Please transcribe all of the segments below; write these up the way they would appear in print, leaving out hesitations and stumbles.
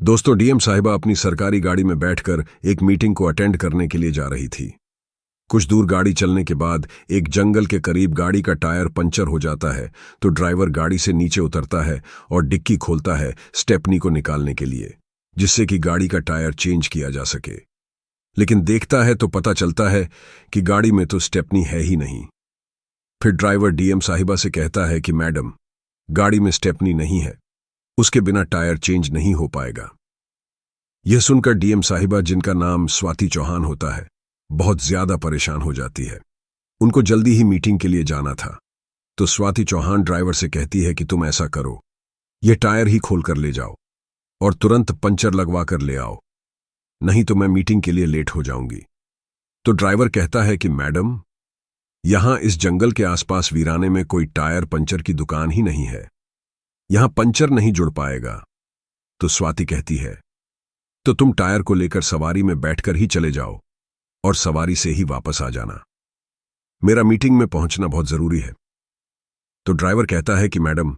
दोस्तों, डीएम साहिबा अपनी सरकारी गाड़ी में बैठकर एक मीटिंग को अटेंड करने के लिए जा रही थी। कुछ दूर गाड़ी चलने के बाद एक जंगल के करीब गाड़ी का टायर पंचर हो जाता है तो ड्राइवर गाड़ी से नीचे उतरता है और डिक्की खोलता है स्टेपनी को निकालने के लिए, जिससे कि गाड़ी का टायर चेंज किया जा सके। लेकिन देखता है तो पता चलता है कि गाड़ी में तो स्टेपनी है ही नहीं। फिर ड्राइवर डीएम साहिबा से कहता है कि मैडम, गाड़ी में स्टेपनी नहीं है, उसके बिना टायर चेंज नहीं हो पाएगा। यह सुनकर डीएम साहिबा, जिनका नाम स्वाति चौहान होता है, बहुत ज्यादा परेशान हो जाती है। उनको जल्दी ही मीटिंग के लिए जाना था, तो स्वाति चौहान ड्राइवर से कहती है कि तुम ऐसा करो, यह टायर ही खोलकर ले जाओ और तुरंत पंचर लगवा कर ले आओ, नहीं तो मैं मीटिंग के लिए लेट हो जाऊंगी। तो ड्राइवर कहता है कि मैडम, यहां इस जंगल के आसपास वीराने में कोई टायर पंचर की दुकान ही नहीं है, यहां पंचर नहीं जुड़ पाएगा। तो स्वाति कहती है, तो तुम टायर को लेकर सवारी में बैठकर ही चले जाओ और सवारी से ही वापस आ जाना, मेरा मीटिंग में पहुंचना बहुत जरूरी है। तो ड्राइवर कहता है कि मैडम,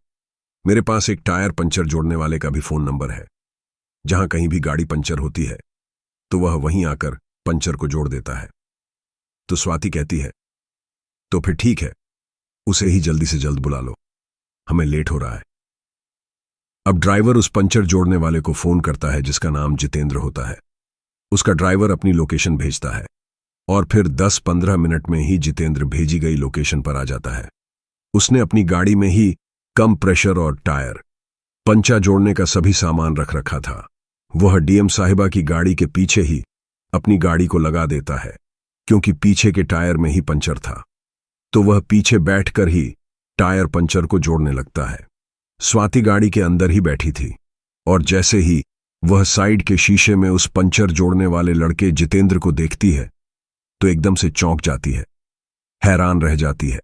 मेरे पास एक टायर पंचर जोड़ने वाले का भी फोन नंबर है, जहां कहीं भी गाड़ी पंचर होती है तो वह वहीं आकर पंचर को जोड़ देता है। तो स्वाति कहती है, तो फिर ठीक है, उसे ही जल्दी से जल्द बुला लो, हमें लेट हो रहा है। अब ड्राइवर उस पंचर जोड़ने वाले को फोन करता है, जिसका नाम जितेंद्र होता है। उसका ड्राइवर अपनी लोकेशन भेजता है और फिर 10-15 मिनट में ही जितेंद्र भेजी गई लोकेशन पर आ जाता है। उसने अपनी गाड़ी में ही कम प्रेशर और टायर, पंचा जोड़ने का सभी सामान रख रखा था। वह डीएम साहिबा की गाड़ी के पीछे ही अपनी गाड़ी को लगा देता है, क्योंकि पीछे के टायर में ही पंचर था। तो वह पीछे बैठकर ही टायर पंचर को जोड़ने लगता है। स्वाति गाड़ी के अंदर ही बैठी थी और जैसे ही वह साइड के शीशे में उस पंचर जोड़ने वाले लड़के जितेंद्र को देखती है तो एकदम से चौंक जाती है, हैरान रह जाती है।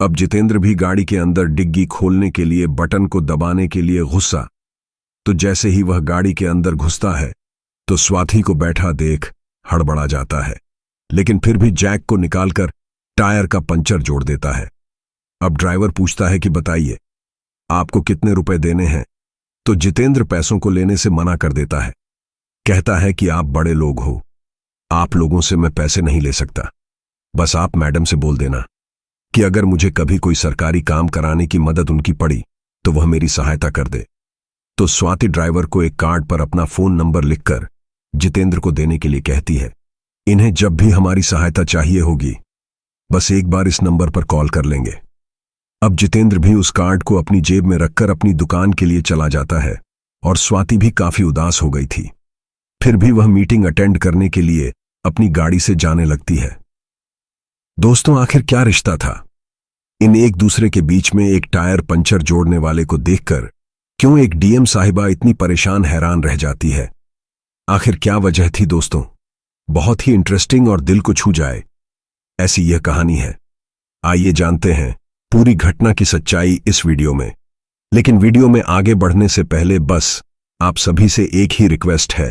अब जितेंद्र भी गाड़ी के अंदर डिग्गी खोलने के लिए बटन को दबाने के लिए घुसा, तो जैसे ही वह गाड़ी के अंदर घुसता है तो स्वाति को बैठा देख हड़बड़ा जाता है, लेकिन फिर भी जैक को निकालकर टायर का पंचर जोड़ देता है। अब ड्राइवर पूछता है कि बताइए, आपको कितने रुपए देने हैं? तो जितेंद्र पैसों को लेने से मना कर देता है, कहता है कि आप बड़े लोग हो, आप लोगों से मैं पैसे नहीं ले सकता, बस आप मैडम से बोल देना कि अगर मुझे कभी कोई सरकारी काम कराने की मदद उनकी पड़ी तो वह मेरी सहायता कर दे। तो स्वाति ड्राइवर को एक कार्ड पर अपना फोन नंबर लिखकर जितेंद्र को देने के लिए कहती है, इन्हें जब भी हमारी सहायता चाहिए होगी बस एक बार इस नंबर पर कॉल कर लेंगे। अब जितेंद्र भी उस कार्ड को अपनी जेब में रखकर अपनी दुकान के लिए चला जाता है और स्वाति भी काफी उदास हो गई थी। फिर भी वह मीटिंग अटेंड करने के लिए अपनी गाड़ी से जाने लगती है। दोस्तों, आखिर क्या रिश्ता था इन एक दूसरे के बीच में? एक टायर पंचर जोड़ने वाले को देखकर क्यों एक डीएम साहिबा इतनी परेशान हैरान रह जाती है? आखिर क्या वजह थी दोस्तों? बहुत ही इंटरेस्टिंग और दिल को छू जाए ऐसी यह कहानी है। आइए जानते हैं पूरी घटना की सच्चाई इस वीडियो में। लेकिन वीडियो में आगे बढ़ने से पहले बस आप सभी से एक ही रिक्वेस्ट है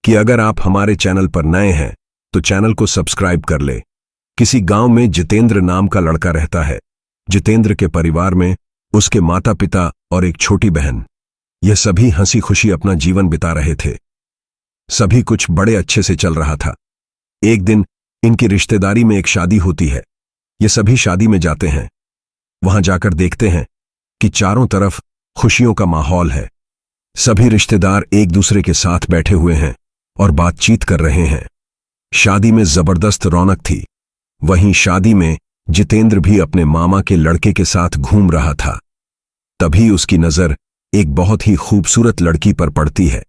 कि अगर आप हमारे चैनल पर नए हैं तो चैनल को सब्सक्राइब कर ले। किसी गांव में जितेंद्र नाम का लड़का रहता है। जितेंद्र के परिवार में उसके माता पिता और एक छोटी बहन, यह सभी हंसी खुशी अपना जीवन बिता रहे थे। सभी कुछ बड़े अच्छे से चल रहा था। एक दिन इनकी रिश्तेदारी में एक शादी होती है। ये सभी शादी में जाते हैं। वहां जाकर देखते हैं कि चारों तरफ खुशियों का माहौल है। सभी रिश्तेदार एक दूसरे के साथ बैठे हुए हैं और बातचीत कर रहे हैं। शादी में जबरदस्त रौनक थी। वहीं शादी में जितेंद्र भी अपने मामा के लड़के के साथ घूम रहा था। तभी उसकी नजर एक बहुत ही खूबसूरत लड़की पर पड़ती है,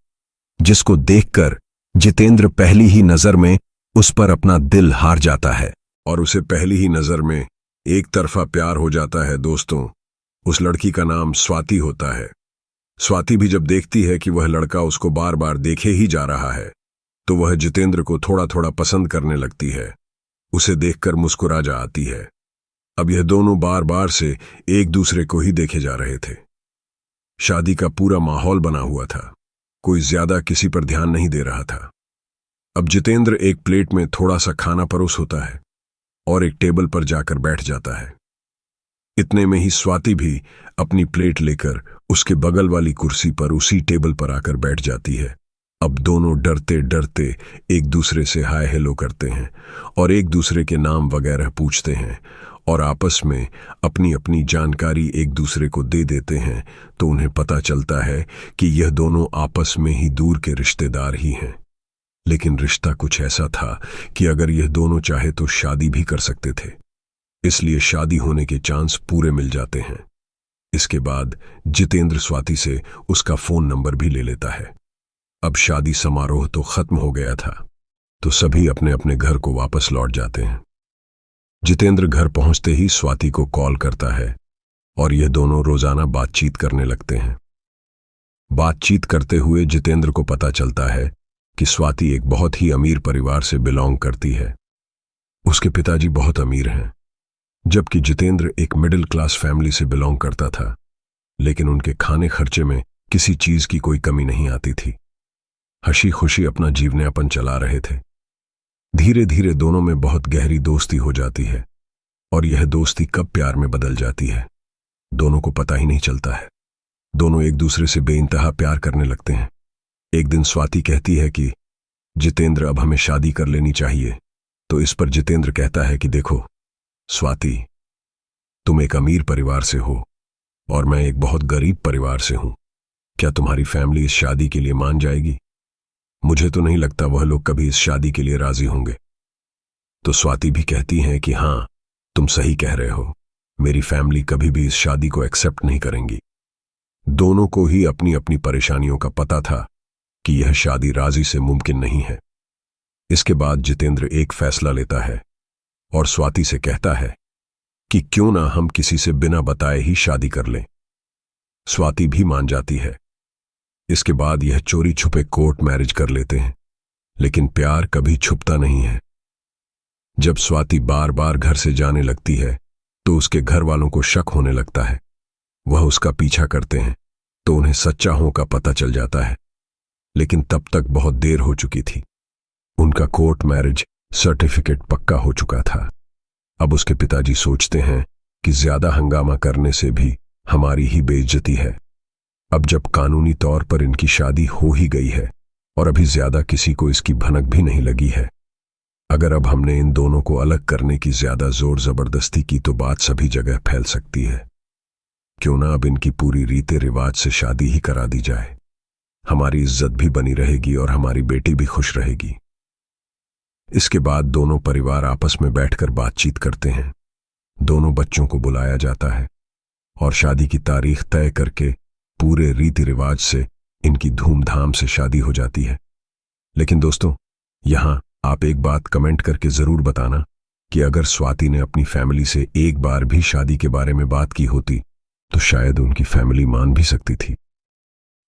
जिसको देखकर जितेंद्र पहली ही नजर में उस पर अपना दिल हार जाता है और उसे पहली ही नजर में एक तरफा प्यार हो जाता है। दोस्तों, उस लड़की का नाम स्वाति होता है। स्वाति भी जब देखती है कि वह लड़का उसको बार बार देखे ही जा रहा है तो वह जितेंद्र को थोड़ा थोड़ा पसंद करने लगती है। उसे देखकर मुस्कुरा जा आती है। अब यह दोनों बार बार से एक दूसरे को ही देखे जा रहे थे। शादी का पूरा माहौल बना हुआ था। कोई ज्यादा किसी पर ध्यान नहीं दे रहा था। अब जितेंद्र एक प्लेट में थोड़ा सा खाना परोस होता है और एक टेबल पर जाकर बैठ जाता है। इतने में ही स्वाति भी अपनी प्लेट लेकर उसके बगल वाली कुर्सी पर उसी टेबल पर आकर बैठ जाती है। अब दोनों डरते डरते एक दूसरे से हाय हेलो करते हैं और एक दूसरे के नाम वगैरह पूछते हैं और आपस में अपनी अपनी जानकारी एक दूसरे को दे देते हैं। तो उन्हें पता चलता है कि यह दोनों आपस में ही दूर के रिश्तेदार ही हैं। लेकिन रिश्ता कुछ ऐसा था कि अगर यह दोनों चाहे तो शादी भी कर सकते थे, इसलिए शादी होने के चांस पूरे मिल जाते हैं। इसके बाद जितेंद्र स्वाति से उसका फोन नंबर भी ले लेता है। अब शादी समारोह तो खत्म हो गया था, तो सभी अपने अपने घर को वापस लौट जाते हैं। जितेंद्र घर पहुंचते ही स्वाति को कॉल करता है और यह दोनों रोजाना बातचीत करने लगते हैं। बातचीत करते हुए जितेंद्र को पता चलता है कि स्वाति एक बहुत ही अमीर परिवार से बिलोंग करती है। उसके पिताजी बहुत अमीर हैं, जबकि जितेंद्र एक मिडिल क्लास फैमिली से बिलोंग करता था। लेकिन उनके खाने खर्चे में किसी चीज की कोई कमी नहीं आती थी। हंसी खुशी अपना जीवनयापन चला रहे थे। धीरे धीरे दोनों में बहुत गहरी दोस्ती हो जाती है और यह दोस्ती कब प्यार में बदल जाती है, दोनों को पता ही नहीं चलता है। दोनों एक दूसरे से बेइंतहा प्यार करने लगते हैं। एक दिन स्वाति कहती है कि जितेंद्र, अब हमें शादी कर लेनी चाहिए। तो इस पर जितेंद्र कहता है कि देखो स्वाति, तुम एक अमीर परिवार से हो और मैं एक बहुत गरीब परिवार से हूं। क्या तुम्हारी फैमिली इस शादी के लिए मान जाएगी? मुझे तो नहीं लगता वह लोग कभी इस शादी के लिए राजी होंगे। तो स्वाति भी कहती हैं कि हाँ, तुम सही कह रहे हो, मेरी फैमिली कभी भी इस शादी को एक्सेप्ट नहीं करेंगी। दोनों को ही अपनी अपनी परेशानियों का पता था कि यह शादी राजी से मुमकिन नहीं है। इसके बाद जितेंद्र एक फैसला लेता है और स्वाति से कहता है कि क्यों ना हम किसी से बिना बताए ही शादी कर लें। स्वाति भी मान जाती है। इसके बाद यह चोरी छुपे कोर्ट मैरिज कर लेते हैं। लेकिन प्यार कभी छुपता नहीं है। जब स्वाति बार बार घर से जाने लगती है तो उसके घर वालों को शक होने लगता है। वह उसका पीछा करते हैं तो उन्हें सच्चा हों का पता चल जाता है। लेकिन तब तक बहुत देर हो चुकी थी। उनका कोर्ट मैरिज सर्टिफिकेट पक्का हो चुका था। अब उसके पिताजी सोचते हैं कि ज्यादा हंगामा करने से भी हमारी ही बेइज्जती है। अब जब कानूनी तौर पर इनकी शादी हो ही गई है और अभी ज्यादा किसी को इसकी भनक भी नहीं लगी है, अगर अब हमने इन दोनों को अलग करने की ज्यादा जोर जबरदस्ती की तो बात सभी जगह फैल सकती है। क्यों ना अब इनकी पूरी रीति रिवाज से शादी ही करा दी जाए। हमारी इज्जत भी बनी रहेगी और हमारी बेटी भी खुश रहेगी। इसके बाद दोनों परिवार आपस में बैठकर बातचीत करते हैं। दोनों बच्चों को बुलाया जाता है और शादी की तारीख तय करके पूरे रीति रिवाज से इनकी धूमधाम से शादी हो जाती है। लेकिन दोस्तों, यहां आप एक बात कमेंट करके जरूर बताना कि अगर स्वाति ने अपनी फैमिली से एक बार भी शादी के बारे में बात की होती तो शायद उनकी फैमिली मान भी सकती थी।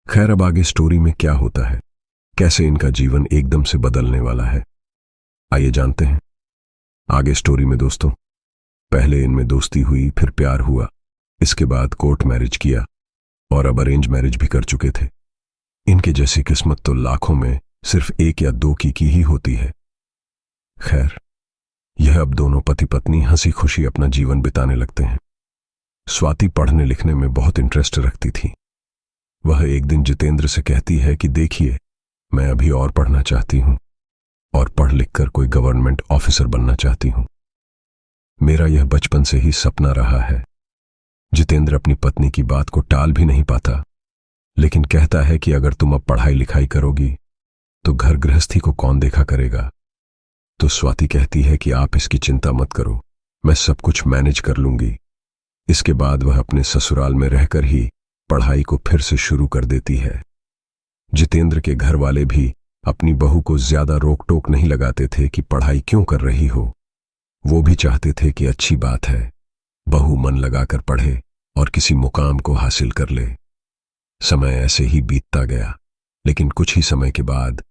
खैर, अब आगे स्टोरी में क्या होता है, कैसे इनका जीवन एकदम से बदलने वाला है, आइए जानते हैं। आगे स्टोरी में दोस्तों, पहले इनमें दोस्ती हुई, फिर प्यार हुआ, इसके बाद कोर्ट मैरिज किया और अब अरेंज मैरिज भी कर चुके थे। इनके जैसी किस्मत तो लाखों में सिर्फ एक या दो की ही होती है। खैर, यह अब दोनों पति पत्नी हंसी खुशी अपना जीवन बिताने लगते हैं। स्वाति पढ़ने लिखने में बहुत इंटरेस्ट रखती थी। वह एक दिन जितेंद्र से कहती है कि देखिए, मैं अभी और पढ़ना चाहती हूं और पढ़ लिखकर कोई गवर्नमेंट ऑफिसर बनना चाहती हूं। मेरा यह बचपन से ही सपना रहा है। जितेंद्र अपनी पत्नी की बात को टाल भी नहीं पाता, लेकिन कहता है कि अगर तुम अब पढ़ाई लिखाई करोगी तो घर गृहस्थी को कौन देखा करेगा। तो स्वाति कहती है कि आप इसकी चिंता मत करो, मैं सब कुछ मैनेज कर लूंगी। इसके बाद वह अपने ससुराल में रहकर ही पढ़ाई को फिर से शुरू कर देती है। जितेंद्र के घर वाले भी अपनी बहू को ज्यादा रोक टोक नहीं लगाते थे कि पढ़ाई क्यों कर रही हो। वो भी चाहते थे कि अच्छी बात है, बहू मन लगाकर पढ़े और किसी मुकाम को हासिल कर ले। समय ऐसे ही बीतता गया, लेकिन कुछ ही समय के बाद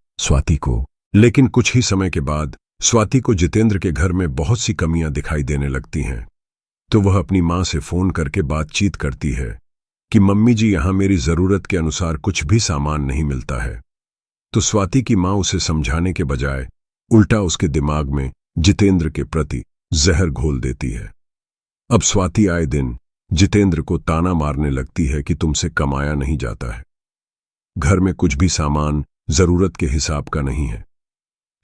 स्वाति को जितेंद्र के घर में बहुत सी कमियां दिखाई देने लगती हैं। तो वह अपनी मां से फोन करके बातचीत करती है कि मम्मी जी, यहां मेरी जरूरत के अनुसार कुछ भी सामान नहीं मिलता है। तो स्वाति की मां उसे समझाने के बजाय उल्टा उसके दिमाग में जितेंद्र के प्रति जहर घोल देती है। अब स्वाति आए दिन जितेंद्र को ताना मारने लगती है कि तुमसे कमाया नहीं जाता है, घर में कुछ भी सामान जरूरत के हिसाब का नहीं है।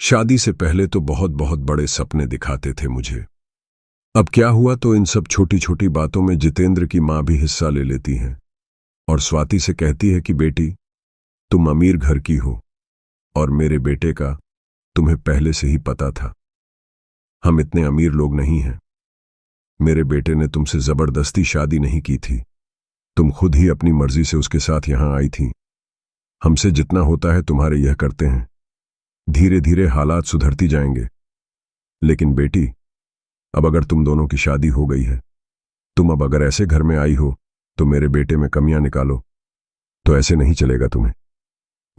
शादी से पहले तो बहुत बहुत बड़े सपने दिखाते थे मुझे। अब क्या हुआ तो इन सब छोटी छोटी बातों में जितेंद्र की मां भी हिस्सा ले लेती है और स्वाति से कहती है कि बेटी, तुम अमीर घर की हो और मेरे बेटे का तुम्हें पहले से ही पता था। हम इतने अमीर लोग नहीं हैं। मेरे बेटे ने तुमसे जबरदस्ती शादी नहीं की थी, तुम खुद ही अपनी मर्जी से उसके साथ यहां आई थी। हमसे जितना होता है तुम्हारे यह करते हैं, धीरे धीरे हालात सुधरती जाएंगे। लेकिन बेटी, अब अगर तुम दोनों की शादी हो गई है, तुम अब अगर ऐसे घर में आई हो तो मेरे बेटे में कमियां निकालो, तो ऐसे नहीं चलेगा। तुम्हें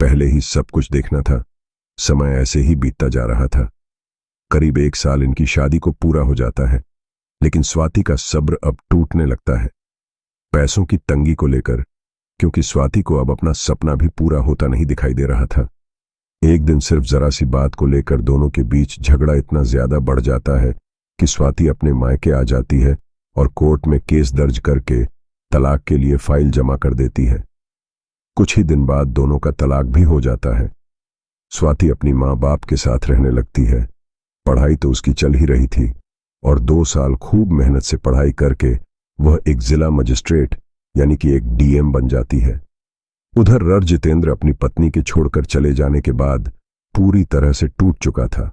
पहले ही सब कुछ देखना था। समय ऐसे ही बीतता जा रहा था। करीब 1 साल इनकी शादी को पूरा हो जाता है, लेकिन स्वाति का सब्र अब टूटने लगता है, पैसों की तंगी को लेकर, क्योंकि स्वाति को अब अपना सपना भी पूरा होता नहीं दिखाई दे रहा था। एक दिन सिर्फ जरा सी बात को लेकर दोनों के बीच झगड़ा इतना ज्यादा बढ़ जाता है कि स्वाति अपने मायके आ जाती है और कोर्ट में केस दर्ज करके तलाक के लिए फाइल जमा कर देती है। कुछ ही दिन बाद दोनों का तलाक भी हो जाता है। स्वाति अपनी माँ बाप के साथ रहने लगती है। पढ़ाई तो उसकी चल ही रही थी और 2 साल खूब मेहनत से पढ़ाई करके वह एक जिला मजिस्ट्रेट यानी कि एक डीएम बन जाती है। उधर रर जितेंद्र अपनी पत्नी के छोड़कर चले जाने के बाद पूरी तरह से टूट चुका था।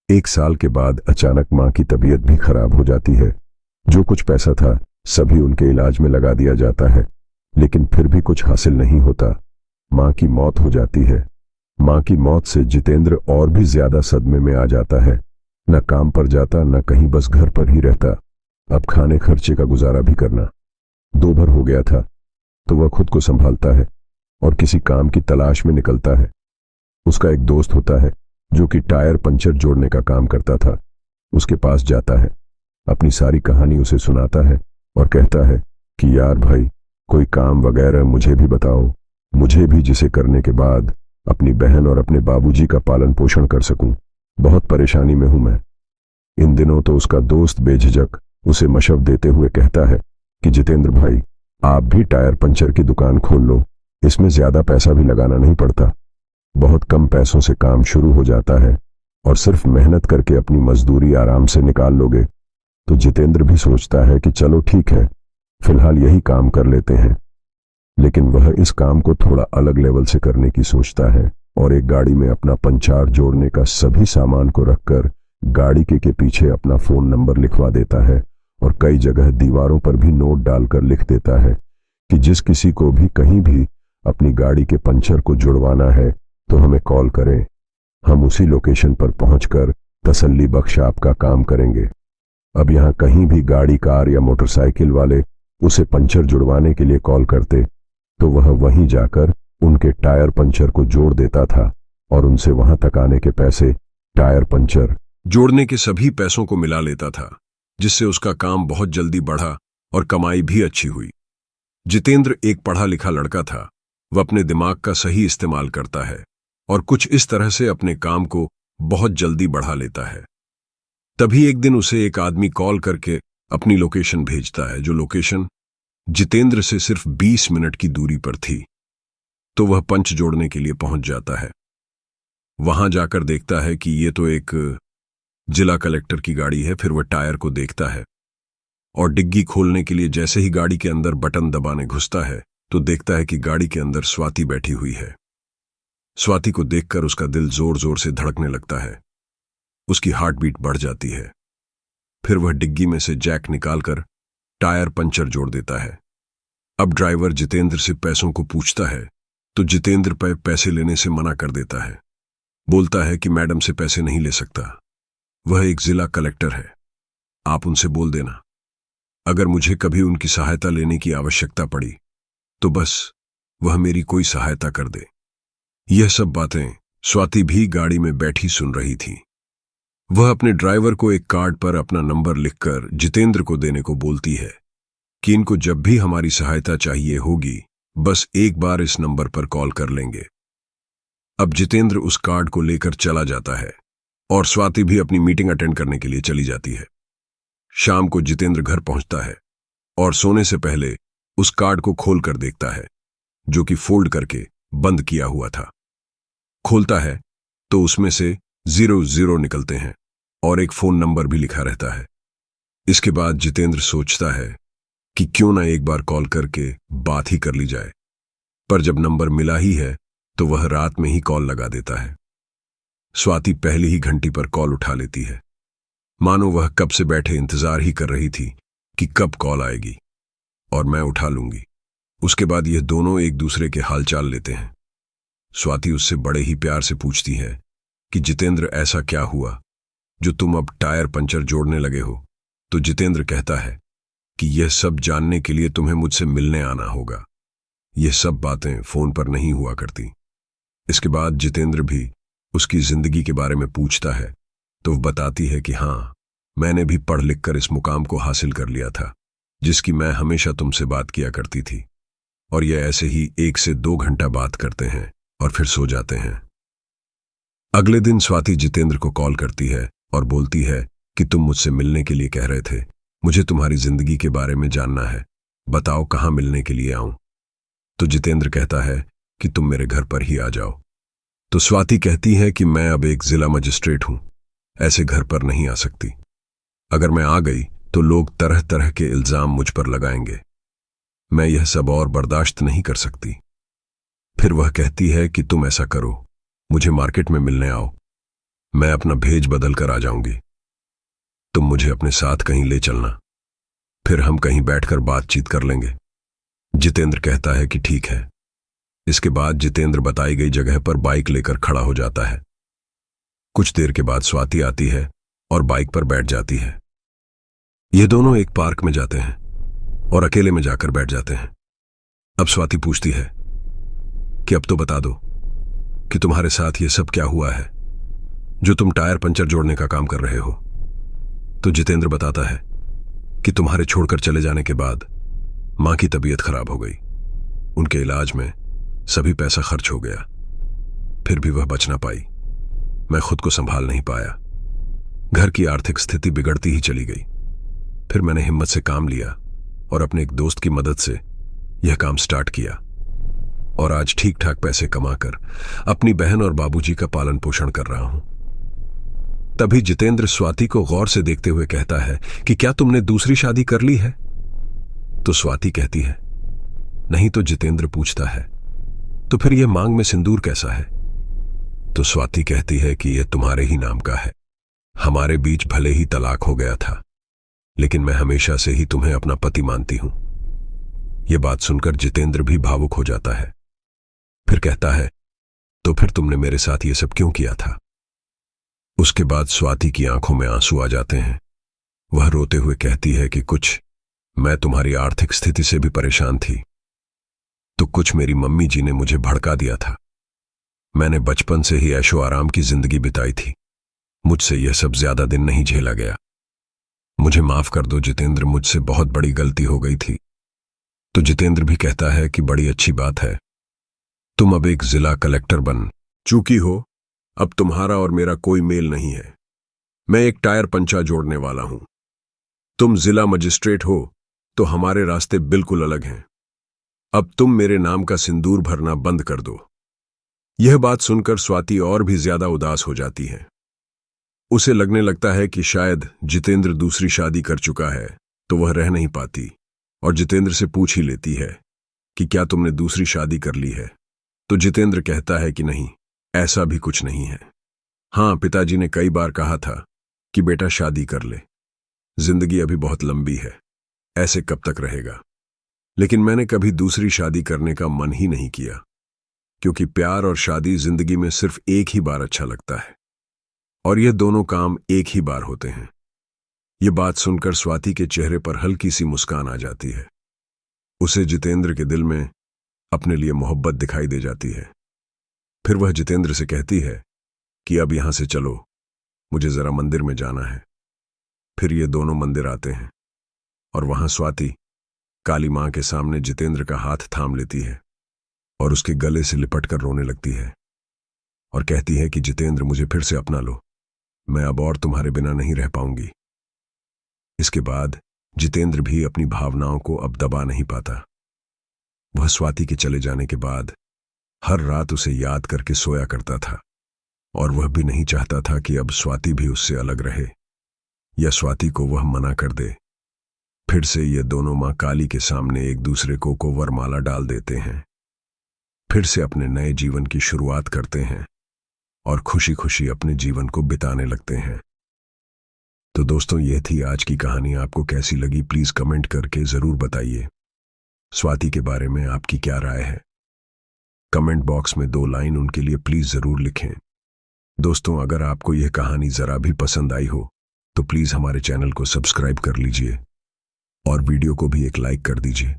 1 साल के बाद अचानक मां की तबीयत भी खराब हो जाती है। जो कुछ पैसा था सभी उनके इलाज में लगा दिया जाता है, लेकिन फिर भी कुछ हासिल नहीं होता। मां की मौत हो जाती है। मां की मौत से जितेंद्र और भी ज्यादा सदमे में आ जाता है। न काम पर जाता, न कहीं, बस घर पर ही रहता। अब खाने खर्चे का गुजारा भी करना। 2 भर हो गया था तो वह खुद को संभालता है और किसी काम की तलाश में निकलता है। उसका एक दोस्त होता है जो कि टायर पंचर जोड़ने का काम करता था। उसके पास जाता है, अपनी सारी कहानी उसे सुनाता है और कहता है कि यार भाई, कोई काम वगैरह मुझे भी बताओ, मुझे भी, जिसे करने के बाद अपनी बहन और अपने बाबूजी का पालन पोषण कर सकूं। बहुत परेशानी में हूं मैं। इन दिनों तो उसका दोस्त बेझिझक उसे मशवरा देते हुए कहता है कि जितेंद्र भाई, आप भी टायर पंचर की दुकान खोल लो, इसमें ज्यादा पैसा भी लगाना नहीं पड़ता, बहुत कम पैसों से काम शुरू हो जाता है और सिर्फ मेहनत करके अपनी मजदूरी आराम से निकाल लोगे। तो जितेंद्र भी सोचता है कि चलो ठीक है, फिलहाल यही काम कर लेते हैं। लेकिन वह इस काम को थोड़ा अलग लेवल से करने की सोचता है और एक गाड़ी में अपना पंचार जोड़ने का सभी सामान को रखकर गाड़ी के पीछे अपना फोन नंबर लिखवा देता है और कई जगह दीवारों पर भी नोट डालकर लिख देता है कि जिस किसी को भी कहीं भी अपनी गाड़ी के पंचर को जुड़वाना है तो हमें कॉल करें, हम उसी लोकेशन पर पहुंचकर तसल्ली बख्श आपका काम करेंगे। अब यहाँ कहीं भी गाड़ी, कार या मोटरसाइकिल वाले उसे पंचर जुड़वाने के लिए कॉल करते तो वह वहीं जाकर उनके टायर पंचर को जोड़ देता था और उनसे वहां तक आने के पैसे टायर पंचर जोड़ने के सभी पैसों को मिला लेता था, जिससे उसका काम बहुत जल्दी बढ़ा और कमाई भी अच्छी हुई। जितेंद्र एक पढ़ा लिखा लड़का था। वह अपने दिमाग का सही इस्तेमाल करता है और कुछ इस तरह से अपने काम को बहुत जल्दी बढ़ा लेता है। तभी एक दिन उसे एक आदमी कॉल करके अपनी लोकेशन भेजता है, जो लोकेशन जितेंद्र से सिर्फ 20 मिनट की दूरी पर थी। तो वह पंच जोड़ने के लिए पहुंच जाता है। वहां जाकर देखता है कि ये तो एक जिला कलेक्टर की गाड़ी है। फिर वह टायर को देखता है और डिग्गी खोलने के लिए जैसे ही गाड़ी के अंदर बटन दबाने घुसता है तो देखता है कि गाड़ी के अंदर स्वाति बैठी हुई है। स्वाति को देखकर उसका दिल जोर जोर से धड़कने लगता है। उसकी हार्ट बीट बढ़ जाती है। फिर वह डिग्गी में से जैक निकालकर टायर पंचर जोड़ देता है। अब ड्राइवर जितेंद्र से पैसों को पूछता है तो जितेंद्र पैसे लेने से मना कर देता है। बोलता है कि मैडम से पैसे नहीं ले सकता, वह एक जिला कलेक्टर है, आप उनसे बोल देना। अगर मुझे कभी उनकी सहायता लेने की आवश्यकता पड़ी तो बस वह मेरी कोई सहायता कर दे। यह सब बातें स्वाति भी गाड़ी में बैठी सुन रही थी। वह अपने ड्राइवर को एक कार्ड पर अपना नंबर लिखकर जितेंद्र को देने को बोलती है कि इनको जब भी हमारी सहायता चाहिए होगी बस एक बार इस नंबर पर कॉल कर लेंगे। अब जितेंद्र उस कार्ड को लेकर चला जाता है और स्वाति भी अपनी मीटिंग अटेंड करने के लिए चली जाती है। शाम को जितेंद्र घर पहुंचता है और सोने से पहले उस कार्ड को खोल कर देखता है, जो कि फोल्ड करके बंद किया हुआ था। खोलता है तो उसमें से 00 निकलते हैं और एक फोन नंबर भी लिखा रहता है। इसके बाद जितेंद्र सोचता है कि क्यों ना एक बार कॉल करके बात ही कर ली जाए, पर जब नंबर मिला ही है तो वह रात में ही कॉल लगा देता है। स्वाति पहली ही घंटी पर कॉल उठा लेती है, मानो वह कब से बैठे इंतजार ही कर रही थी कि कब कॉल आएगी और मैं उठा लूंगी। उसके बाद यह दोनों एक दूसरे के हालचाल लेते हैं। स्वाति उससे बड़े ही प्यार से पूछती है कि जितेंद्र, ऐसा क्या हुआ जो तुम अब टायर पंचर जोड़ने लगे हो? तो जितेंद्र कहता है कि यह सब जानने के लिए तुम्हें मुझसे मिलने आना होगा। यह सब बातें फोन पर नहीं हुआ करती। इसके बाद जितेंद्र भी उसकी जिंदगी के बारे में पूछता है तो वह बताती है कि हाँ, मैंने भी पढ़ लिख कर इस मुकाम को हासिल कर लिया था जिसकी मैं हमेशा तुमसे बात किया करती थी। और यह ऐसे ही 1 से 2 घंटा बात करते हैं और फिर सो जाते हैं। अगले दिन स्वाति जितेंद्र को कॉल करती है और बोलती है कि तुम मुझसे मिलने के लिए कह रहे थे, मुझे तुम्हारी जिंदगी के बारे में जानना है, बताओ कहाँ मिलने के लिए आऊं? तो जितेंद्र कहता है कि तुम मेरे घर पर ही आ जाओ। तो स्वाति कहती है कि मैं अब एक जिला मजिस्ट्रेट हूं, ऐसे घर पर नहीं आ सकती। अगर मैं आ गई तो लोग तरह तरह के इल्जाम मुझ पर लगाएंगे। मैं यह सब और बर्दाश्त नहीं कर सकती। फिर वह कहती है कि तुम ऐसा करो, मुझे मार्केट में मिलने आओ, मैं अपना भेज बदल कर आ जाऊंगी। तुम मुझे अपने साथ कहीं ले चलना, फिर हम कहीं बैठकर बातचीत कर लेंगे। जितेंद्र कहता है कि ठीक है। इसके बाद जितेंद्र बताई गई जगह पर बाइक लेकर खड़ा हो जाता है। कुछ देर के बाद स्वाति आती है और बाइक पर बैठ जाती है। ये दोनों एक पार्क में जाते हैं और अकेले में जाकर बैठ जाते हैं। अब स्वाति पूछती है कि अब तो बता दो कि तुम्हारे साथ ये सब क्या हुआ है जो तुम टायर पंचर जोड़ने का काम कर रहे हो। तो जितेंद्र बताता है कि तुम्हारे छोड़कर चले जाने के बाद मां की तबीयत खराब हो गई। उनके इलाज में सभी पैसा खर्च हो गया, फिर भी वह बच ना पाई। मैं खुद को संभाल नहीं पाया। घर की आर्थिक स्थिति बिगड़ती ही चली गई। फिर मैंने हिम्मत से काम लिया और अपने एक दोस्त की मदद से यह काम स्टार्ट किया और आज ठीक ठाक पैसे कमाकर अपनी बहन और बाबूजी का पालन पोषण कर रहा हूं। तभी जितेंद्र स्वाति को गौर से देखते हुए कहता है कि क्या तुमने दूसरी शादी कर ली है? तो स्वाति कहती है नहीं। तो जितेंद्र पूछता है तो फिर यह मांग में सिंदूर कैसा है? तो स्वाति कहती है कि यह तुम्हारे ही नाम का है। हमारे बीच भले ही तलाक हो गया था, लेकिन मैं हमेशा से ही तुम्हें अपना पति मानती हूं। यह बात सुनकर जितेंद्र भी भावुक हो जाता है। फिर कहता है तो फिर तुमने मेरे साथ यह सब क्यों किया था? उसके बाद स्वाति की आंखों में आंसू आ जाते हैं। वह रोते हुए कहती है कि कुछ मैं तुम्हारी आर्थिक स्थिति से भी परेशान थी, तो कुछ मेरी मम्मी जी ने मुझे भड़का दिया था। मैंने बचपन से ही ऐशो आराम की जिंदगी बिताई थी, मुझसे यह सब ज्यादा दिन नहीं झेला गया। मुझे माफ कर दो जितेंद्र, मुझसे बहुत बड़ी गलती हो गई थी। तो जितेंद्र भी कहता है कि बड़ी अच्छी बात है, तुम अब एक जिला कलेक्टर बन चुकी हो। अब तुम्हारा और मेरा कोई मेल नहीं है। मैं एक टायर पंचा जोड़ने वाला हूं, तुम जिला मजिस्ट्रेट हो, तो हमारे रास्ते बिल्कुल अलग हैं। अब तुम मेरे नाम का सिंदूर भरना बंद कर दो। यह बात सुनकर स्वाति और भी ज्यादा उदास हो जाती है। उसे लगने लगता है कि शायद जितेंद्र दूसरी शादी कर चुका है, तो वह रह नहीं पाती और जितेंद्र से पूछ ही लेती है कि क्या तुमने दूसरी शादी कर ली है? तो जितेंद्र कहता है कि नहीं, ऐसा भी कुछ नहीं है। हाँ, पिताजी ने कई बार कहा था कि बेटा शादी कर ले, जिंदगी अभी बहुत लंबी है, ऐसे कब तक रहेगा। लेकिन मैंने कभी दूसरी शादी करने का मन ही नहीं किया, क्योंकि प्यार और शादी जिंदगी में सिर्फ एक ही बार अच्छा लगता है और यह दोनों काम एक ही बार होते हैं। यह बात सुनकर स्वाति के चेहरे पर हल्की सी मुस्कान आ जाती है। उसे जितेंद्र के दिल में अपने लिए मोहब्बत दिखाई दे जाती है। फिर वह जितेंद्र से कहती है कि अब यहां से चलो, मुझे जरा मंदिर में जाना है। फिर ये दोनों मंदिर आते हैं और वहां स्वाति काली मां के सामने जितेंद्र का हाथ थाम लेती है और उसके गले से लिपट कर रोने लगती है और कहती है कि जितेंद्र, मुझे फिर से अपना लो, मैं अब और तुम्हारे बिना नहीं रह पाऊंगी। इसके बाद जितेंद्र भी अपनी भावनाओं को अब दबा नहीं पाता। वह स्वाति के चले जाने के बाद हर रात उसे याद करके सोया करता था, और वह भी नहीं चाहता था कि अब स्वाति भी उससे अलग रहे या स्वाति को वह मना कर दे। फिर से ये दोनों मां काली के सामने एक दूसरे को वरमाला डाल देते हैं, फिर से अपने नए जीवन की शुरुआत करते हैं और खुशी खुशी अपने जीवन को बिताने लगते हैं। तो दोस्तों, यह थी आज की कहानी। आपको कैसी लगी प्लीज कमेंट करके जरूर बताइए। स्वाति के बारे में आपकी क्या राय है? कमेंट बॉक्स में 2 लाइन उनके लिए प्लीज जरूर लिखें। दोस्तों, अगर आपको यह कहानी जरा भी पसंद आई हो तो प्लीज हमारे चैनल को सब्सक्राइब कर लीजिए और वीडियो को भी एक लाइक कर दीजिए।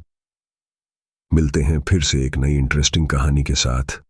मिलते हैं फिर से एक नई इंटरेस्टिंग कहानी के साथ।